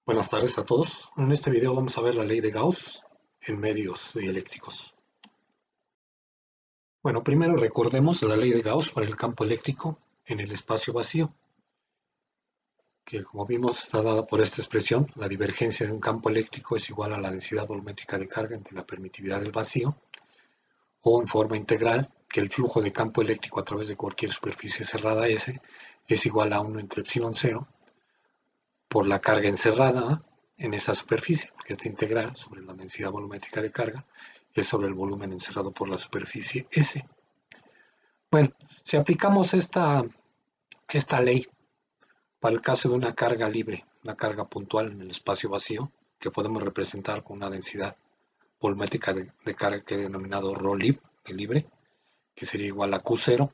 Buenas tardes a todos. En este video vamos a ver la ley de Gauss en medios dieléctricos. Bueno, primero recordemos la ley de Gauss para el campo eléctrico en el espacio vacío, que como vimos está dada por esta expresión: la divergencia de un campo eléctrico es igual a la densidad volumétrica de carga entre la permitividad del vacío, o en forma integral, que el flujo de campo eléctrico a través de cualquier superficie cerrada S es igual a 1 entre epsilon 0 por la carga encerrada en esa superficie, porque esta integral sobre la densidad volumétrica de carga es sobre el volumen encerrado por la superficie S. Bueno, si aplicamos esta ley para el caso de una carga libre, una carga puntual en el espacio vacío, que podemos representar con una densidad volumétrica de carga que he denominado ρ libre, que sería igual a Q0,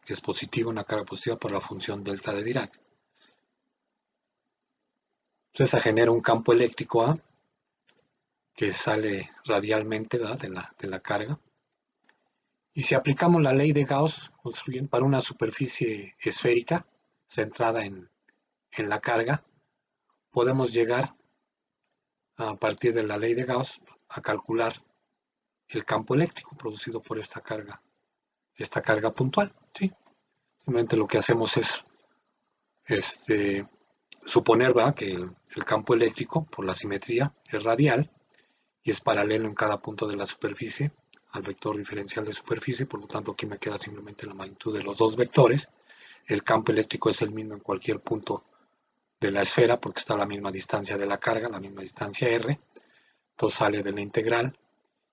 que es positiva, una carga positiva por la función delta de Dirac. Entonces se genera un campo eléctrico A que sale radialmente, ¿verdad?, de la carga. Y si aplicamos la ley de Gauss para una superficie esférica centrada en la carga, podemos llegar a partir de la ley de Gauss a calcular el campo eléctrico producido por esta carga puntual, ¿sí? Simplemente lo que hacemos es suponer, ¿verdad?, que el campo eléctrico por la simetría es radial y es paralelo en cada punto de la superficie al vector diferencial de superficie. Por lo tanto, aquí me queda simplemente la magnitud de los dos vectores. El campo eléctrico es el mismo en cualquier punto de la esfera porque está a la misma distancia de la carga, la misma distancia r. Entonces sale de la integral,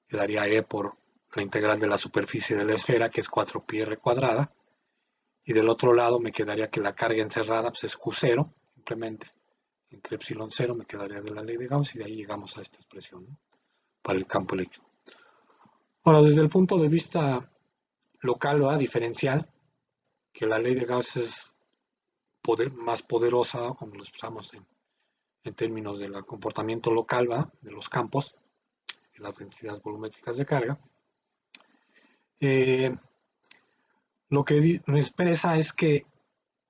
quedaría E por la integral de la superficie de la esfera, que es 4πr cuadrada, y del otro lado me quedaría que la carga encerrada pues es Q0, simplemente entre epsilon 0 me quedaría de la ley de Gauss, y de ahí llegamos a esta expresión, ¿no?, para el campo eléctrico. Ahora, desde el punto de vista local, ¿verdad?, diferencial, que la ley de Gauss es más poderosa cuando lo expresamos en términos del comportamiento local, ¿verdad?, de los campos, de las densidades volumétricas de carga. Lo que me expresa es que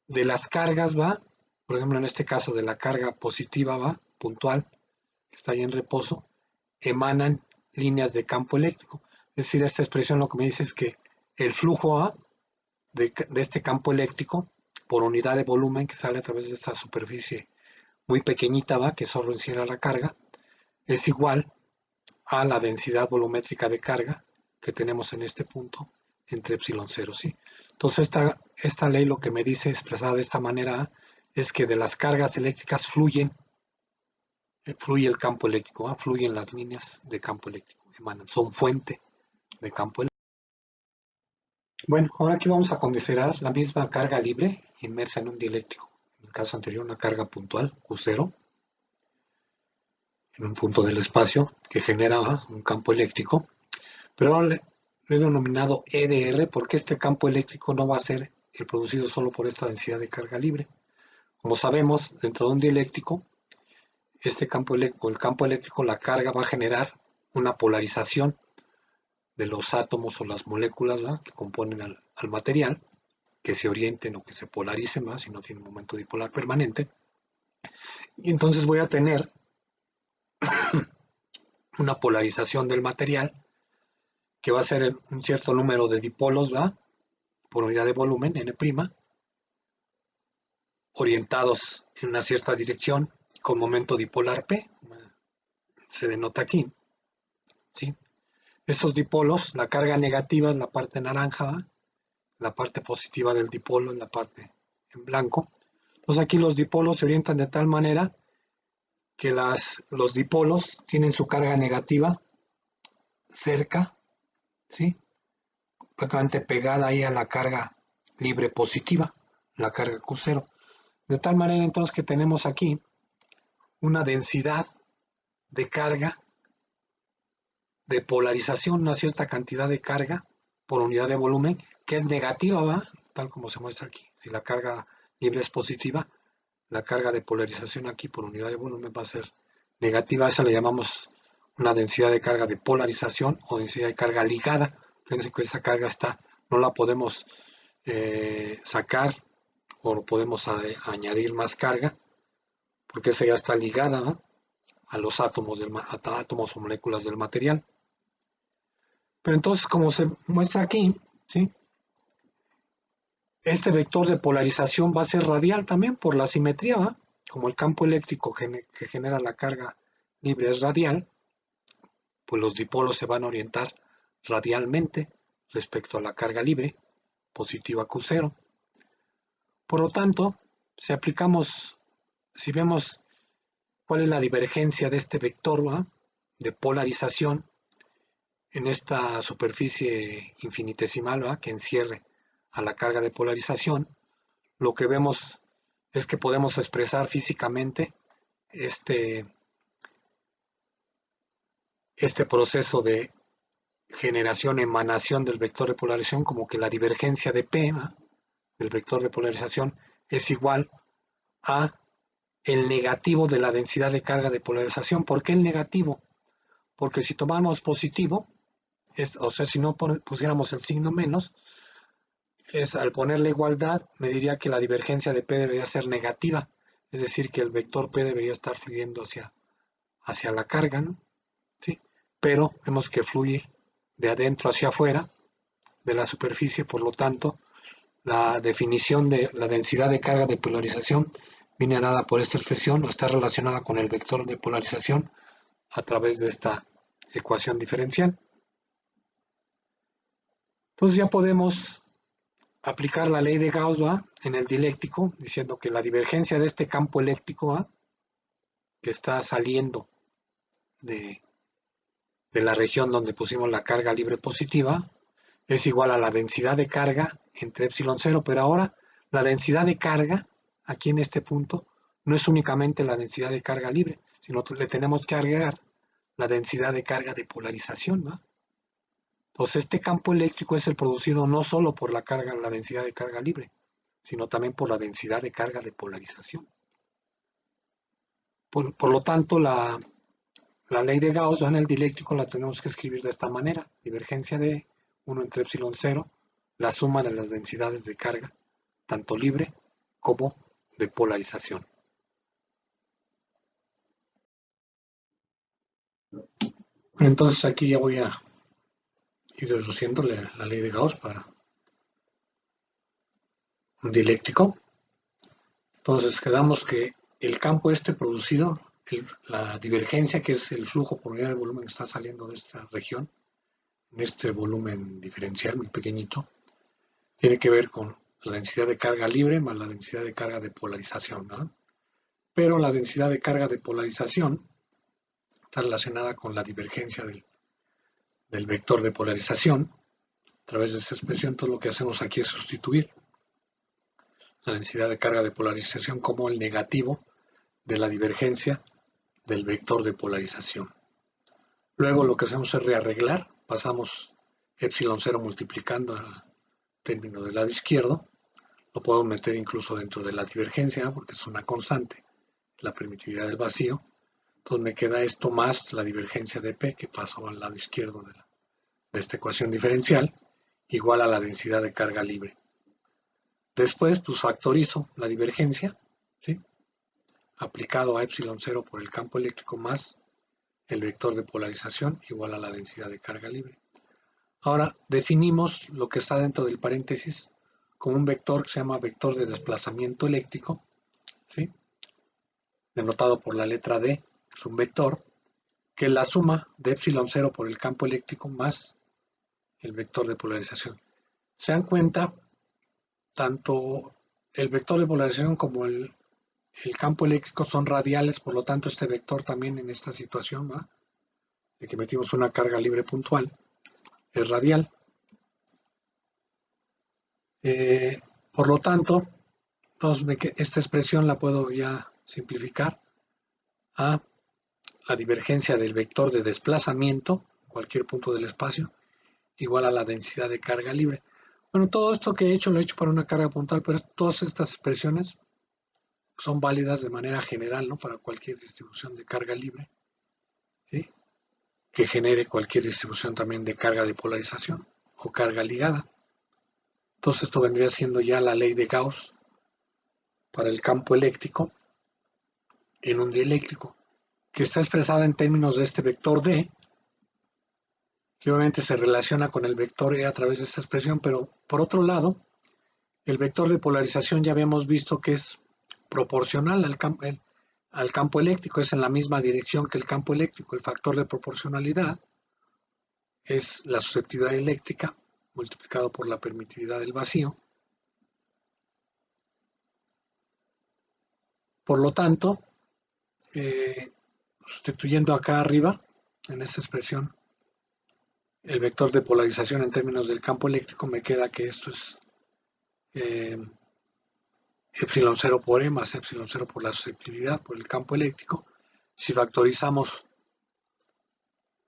de las cargas, ¿va?, por ejemplo en este caso de la carga positiva, ¿va?, puntual, que está ahí en reposo, emanan líneas de campo eléctrico. Es decir, esta expresión lo que me dice es que el flujo A de este campo eléctrico por unidad de volumen que sale a través de esta superficie muy pequeñita, ¿va?, que solo encierra la carga, es igual a la densidad volumétrica de carga que tenemos en este punto entre epsilon 0, ¿sí? Entonces esta ley lo que me dice, expresada de esta manera, es que de las cargas eléctricas fluye el campo eléctrico, ¿va?, fluyen las líneas de campo eléctrico, emanan, son fuente de campo eléctrico. Bueno, ahora aquí vamos a considerar la misma carga libre inmersa en un dieléctrico. En el caso anterior, una carga puntual, Q0, en un punto del espacio que genera un campo eléctrico, pero ahora lo he denominado EDR porque este campo eléctrico no va a ser el producido solo por esta densidad de carga libre. Como sabemos, dentro de un dieléctrico, el campo eléctrico, la carga va a generar una polarización de los átomos o las moléculas, ¿verdad?, que componen al material, que se orienten o que se polaricen más si no tiene un momento dipolar permanente. Y entonces voy a tener una polarización del material que va a ser un cierto número de dipolos, ¿verdad?, por unidad de volumen, n', orientados en una cierta dirección con momento dipolar P, se denota aquí, ¿sí? Estos dipolos, la carga negativa es la parte naranja, la parte positiva del dipolo es la parte en blanco. Entonces aquí los dipolos se orientan de tal manera que los dipolos tienen su carga negativa cerca, ¿sí?, prácticamente pegada ahí a la carga libre positiva, la carga Q0. De tal manera entonces que tenemos aquí una densidad de carga, de polarización, una cierta cantidad de carga por unidad de volumen, que es negativa, ¿va?, tal como se muestra aquí. Si la carga libre es positiva, la carga de polarización aquí por unidad de volumen va a ser negativa. A esa le llamamos una densidad de carga de polarización o densidad de carga ligada. Fíjense que esa carga no la podemos sacar o podemos añadir más carga, porque esa ya está ligada, ¿no?, a los átomos, átomos o moléculas del material. Pero entonces, como se muestra aquí, ¿sí?, este vector de polarización va a ser radial también por la simetría, ¿va? Como el campo eléctrico que genera la carga libre es radial, pues los dipolos se van a orientar radialmente respecto a la carga libre, positiva Q0. Por lo tanto, si vemos cuál es la divergencia de este vector, ¿va?, de polarización en esta superficie infinitesimal, ¿va?, que encierre a la carga de polarización, lo que vemos es que podemos expresar físicamente este proceso de generación-emanación del vector de polarización como que la divergencia de P, ¿va?, del vector de polarización es igual a el negativo de la densidad de carga de polarización. ¿Por qué el negativo? Porque si tomamos positivo, o sea, si no pusiéramos el signo menos, al poner la igualdad, me diría que la divergencia de P debería ser negativa, es decir, que el vector P debería estar fluyendo hacia la carga, ¿no?, ¿sí? Pero vemos que fluye de adentro hacia afuera de la superficie, por lo tanto, la definición de la densidad de carga de polarización viene dada por esta expresión o está relacionada con el vector de polarización a través de esta ecuación diferencial. Entonces ya podemos aplicar la ley de Gauss, ¿va?, en el dieléctrico, diciendo que la divergencia de este campo eléctrico, ¿va?, que está saliendo de la región donde pusimos la carga libre positiva, es igual a la densidad de carga entre epsilon 0, pero ahora la densidad de carga, aquí en este punto, no es únicamente la densidad de carga libre, sino que le tenemos que agregar la densidad de carga de polarización, ¿va? Entonces este campo eléctrico es el producido no solo por la densidad de carga libre, sino también por la densidad de carga de polarización. Por lo tanto, la ley de Gauss en el dieléctrico la tenemos que escribir de esta manera: divergencia de 1 entre epsilon 0, la suma de las densidades de carga, tanto libre como de polarización. Entonces aquí ya voy a ir deduciendo la ley de Gauss para un dieléctrico. Entonces quedamos que el campo producido, la divergencia, que es el flujo por unidad de volumen que está saliendo de esta región, en este volumen diferencial muy pequeñito, tiene que ver con la densidad de carga libre más la densidad de carga de polarización, ¿no? Pero la densidad de carga de polarización está relacionada con la divergencia del vector de polarización. A través de esta expresión, todo lo que hacemos aquí es sustituir la densidad de carga de polarización como el negativo de la divergencia del vector de polarización. Luego lo que hacemos es rearreglar, pasamos epsilon 0 multiplicando al término del lado izquierdo, lo podemos meter incluso dentro de la divergencia porque es una constante, la permitividad del vacío. Entonces me queda esto más la divergencia de P, que pasó al lado izquierdo de esta ecuación diferencial, igual a la densidad de carga libre. Después, pues factorizo la divergencia, ¿sí?, aplicado a epsilon 0 por el campo eléctrico más el vector de polarización igual a la densidad de carga libre. Ahora definimos lo que está dentro del paréntesis como un vector que se llama vector de desplazamiento eléctrico, ¿sí?, denotado por la letra D. Es un vector que es la suma de epsilon 0 por el campo eléctrico más el vector de polarización. Se dan cuenta, tanto el vector de polarización como el campo eléctrico son radiales, por lo tanto este vector también en esta situación, ¿va?, de que metimos una carga libre puntual, es radial. Por lo tanto, esta expresión la puedo ya simplificar a la divergencia del vector de desplazamiento, cualquier punto del espacio, igual a la densidad de carga libre. Bueno, todo esto que he hecho lo he hecho para una carga puntual, pero todas estas expresiones son válidas de manera general, ¿no?, para cualquier distribución de carga libre, ¿sí?, que genere cualquier distribución también de carga de polarización o carga ligada. Entonces esto vendría siendo ya la ley de Gauss para el campo eléctrico en un dieléctrico, que está expresada en términos de este vector D, que obviamente se relaciona con el vector E a través de esta expresión, pero por otro lado, el vector de polarización ya habíamos visto que es proporcional al campo eléctrico, es en la misma dirección que el campo eléctrico. El factor de proporcionalidad es la susceptibilidad eléctrica multiplicado por la permitividad del vacío. Por lo tanto, sustituyendo acá arriba, en esta expresión, el vector de polarización en términos del campo eléctrico, me queda que esto es epsilon 0 por E más epsilon 0 por la susceptibilidad por el campo eléctrico. Si factorizamos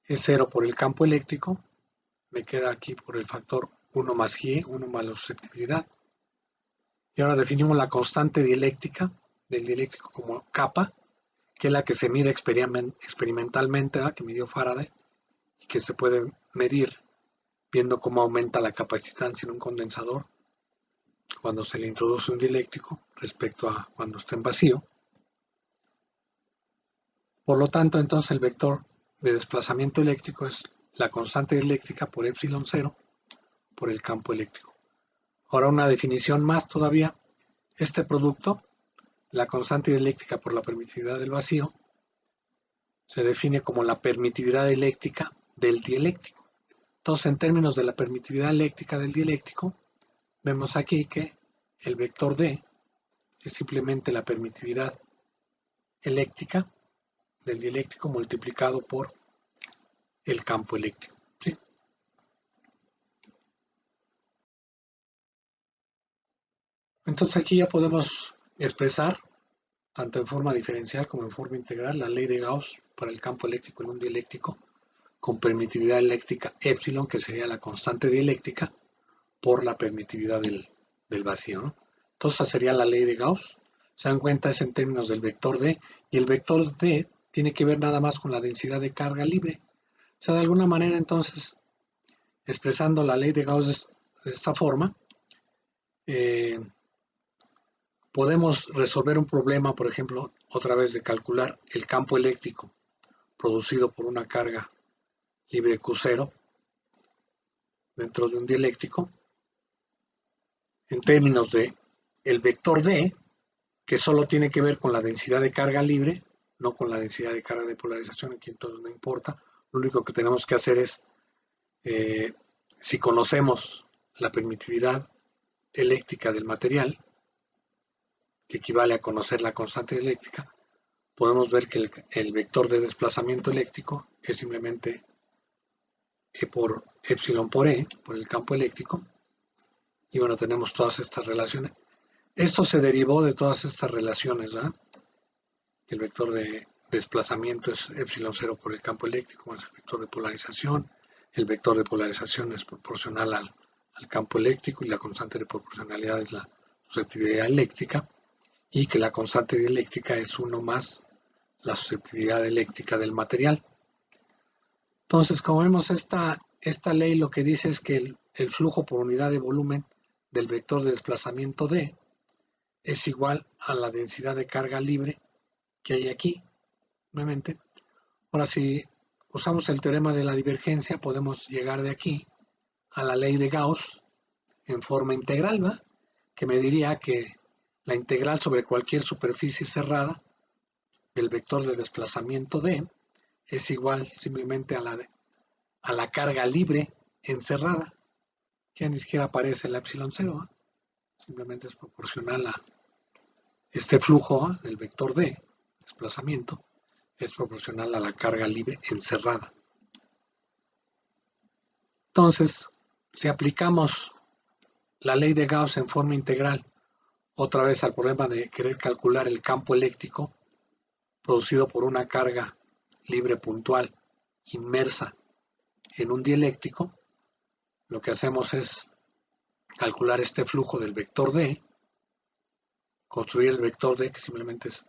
E0 por el campo eléctrico, me queda aquí por el factor 1 más G, 1 más la susceptibilidad. Y ahora definimos la constante dieléctrica del dieléctrico como kappa, que es la que se mide experimentalmente, que midió Faraday, y que se puede medir viendo cómo aumenta la capacitancia en un condensador cuando se le introduce un dieléctrico respecto a cuando está en vacío. Por lo tanto, entonces el vector de desplazamiento eléctrico es la constante eléctrica por epsilon 0 por el campo eléctrico. Ahora una definición más todavía. Este producto, la constante eléctrica por la permitividad del vacío, se define como la permitividad eléctrica del dieléctrico. Entonces, en términos de la permitividad eléctrica del dieléctrico, vemos aquí que el vector D es simplemente la permitividad eléctrica del dieléctrico multiplicado por el campo eléctrico. ¿Sí? Entonces aquí ya podemos expresar, tanto en forma diferencial como en forma integral, la ley de Gauss para el campo eléctrico en un dieléctrico con permitividad eléctrica epsilon, que sería la constante dieléctrica, por la permitividad del vacío, ¿no? Entonces esa sería la ley de Gauss. Se dan cuenta, es en términos del vector D, y el vector D tiene que ver nada más con la densidad de carga libre. O sea, de alguna manera, entonces, expresando la ley de Gauss de esta forma, podemos resolver un problema, por ejemplo, otra vez de calcular el campo eléctrico producido por una carga libre Q0 dentro de un dieléctrico, en términos de el vector D, que solo tiene que ver con la densidad de carga libre, no con la densidad de carga de polarización, aquí entonces no importa. Lo único que tenemos que hacer es, si conocemos la permitividad eléctrica del material, que equivale a conocer la constante eléctrica, podemos ver que el vector de desplazamiento eléctrico es simplemente E por epsilon por E, por el campo eléctrico, y bueno, tenemos todas estas relaciones. Esto se derivó de todas estas relaciones, ¿verdad? El vector de desplazamiento es epsilon 0 por el campo eléctrico más el vector de polarización. El vector de polarización es proporcional al campo eléctrico y la constante de proporcionalidad es la susceptibilidad eléctrica, y que la constante dieléctrica es 1 más la susceptibilidad eléctrica del material. Entonces, como vemos, esta ley lo que dice es que el flujo por unidad de volumen del vector de desplazamiento D es igual a la densidad de carga libre que hay aquí, nuevamente. Ahora, si usamos el teorema de la divergencia, podemos llegar de aquí a la ley de Gauss en forma integral, ¿verdad? Que me diría que la integral sobre cualquier superficie cerrada del vector de desplazamiento D es igual simplemente a la carga libre encerrada, que ya ni siquiera aparece la epsilon 0, ¿eh? Simplemente es proporcional a este flujo, ¿eh?, del vector D, desplazamiento, es proporcional a la carga libre encerrada. Entonces, si aplicamos la ley de Gauss en forma integral, otra vez al problema de querer calcular el campo eléctrico producido por una carga libre puntual inmersa en un dieléctrico, lo que hacemos es calcular este flujo del vector D, construir el vector D, que simplemente es,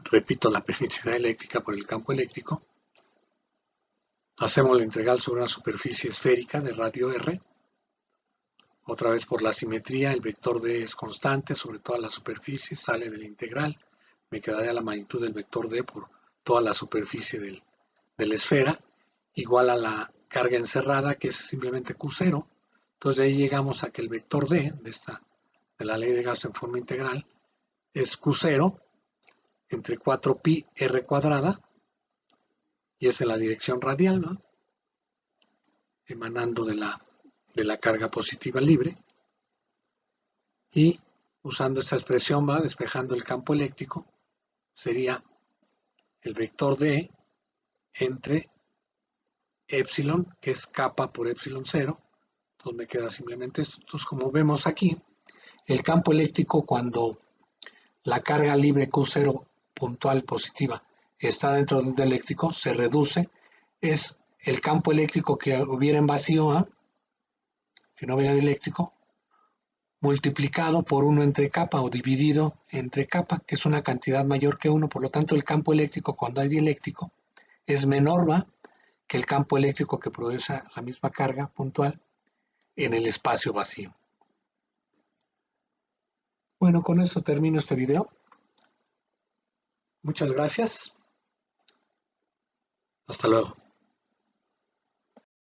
repito, la permitividad eléctrica por el campo eléctrico. Hacemos la integral sobre una superficie esférica de radio R. Otra vez por la simetría, el vector D es constante sobre todas las superficies, sale de la integral. me quedaría la magnitud del vector D por toda la superficie de la esfera, igual a la carga encerrada, que es simplemente Q0. Entonces de ahí llegamos a que el vector D, de la ley de Gauss en forma integral, es Q0 entre 4pi r cuadrada, y es en la dirección radial, ¿no? Emanando de la carga positiva libre. Y usando esta expresión, va despejando el campo eléctrico, sería el vector D entre epsilon, que es kappa por epsilon 0. Entonces me queda simplemente esto. Entonces, como vemos aquí, el campo eléctrico, cuando la carga libre Q0 puntual positiva está dentro del eléctrico, se reduce. Es el campo eléctrico que hubiera en vacío, ¿eh? Si no hubiera eléctrico, multiplicado por 1 entre kappa o dividido entre kappa, que es una cantidad mayor que 1. Por lo tanto, el campo eléctrico, cuando hay dieléctrico, es menor, ¿va?, que el campo eléctrico que produce la misma carga puntual en el espacio vacío. Bueno, con esto termino este video. Muchas gracias. Hasta luego.